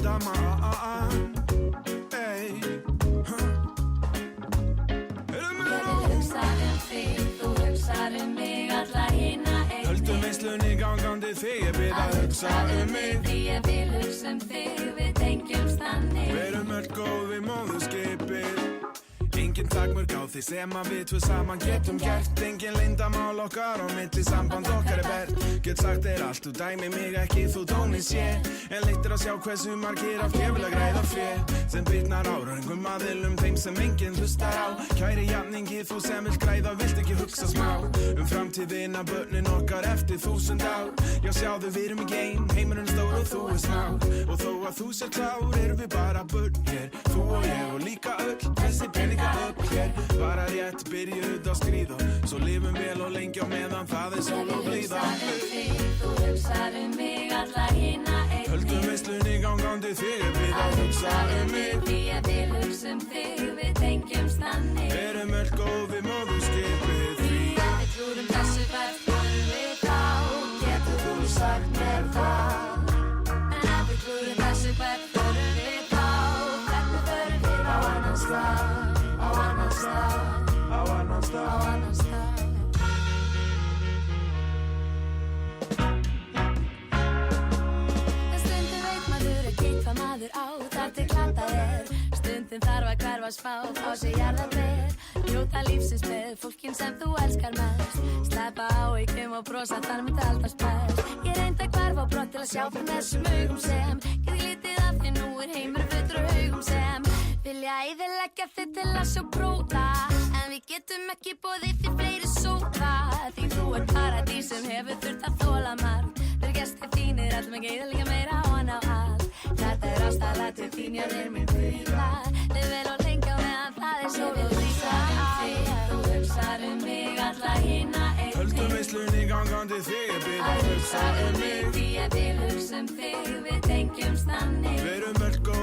dama Ey Hugsa þig, þú hugsar mig alla hina einn. Höldum veislunni gangandi þig, ég bið að hugsa mig. Því ég vil hugsa þig, við tengjumst þannig. Verum öll góð við móðurskipið. Engin takmörk á því sem að við tvö saman getum gert. Engin leyndarmál okkar á milli, samband okkar bert. Get sagt þér allt, þú dæmi mig ekki, þú tónir sé. En leittir að sjá hversu margir af þér vilja græða fé. Sem bitnar á röngum aðilum, þeim sem enginn hlustar á. Kæri jafningi, þú sem vilt græða, vilt ekki hugsa smá. Framtíðina, börnin okkar eftir 1000 ár. Já, sjáðu, við erum í game, heimurinn stór og þú smá. Og þó að þú sér klár, erum við bara börn hér. Þú og ég og líka öll, þessi peninga upp hér. Bara rétt byrjuð að skríða, svo lifum vel og lengi á meðan það sól og blíða. Þú hugsar mig alla hina einn. Höldum veislunni gangandi þig, ég bið að hugsa mig. Því ég vil hugsa þig, við tengjumst þannig. Verum öll góð við móðurskipið. Því við trúum þessu hvert förum við þá. Getur þú sagt mér það? En ef við trúum þessu hvert förum við þá. Hvernig förum við á annan stað? Á annan stað, á annan stað, á annan stað. En stundum veit maður ekki hvað maður á, þar til glatað er. Stundum þarf að hverfa smá, fá sig jarðarber. Njóta lífsins með fólkin sem þú elskar mest. Sleppa á ykkum og brosa, þar myndi alltaf spes. Ég reyndi að hverfa á brott til að sjá fyrir þessum augum sem get lítið af því nú heimur fullur augum sem vilja eyðileggja þig til að sjá bróða. En við getum ekki boðið því fleiri sóða. Því þú paradís sem hefur þurft að þola margt. Fyrir gestir þínir ætlum ekki eyðileggja meira á hann á allt. Þetta ástæða til þín, ég mín hvíla. Liv vel og lengi á meðan það sól og blíða. Þú hugsar mig alla hina einn. Höldum veislunni gangandi þig, ég bið að hugsa mig. Því ég vil hugsa þig, við tengjumst þannig. Verum öll góð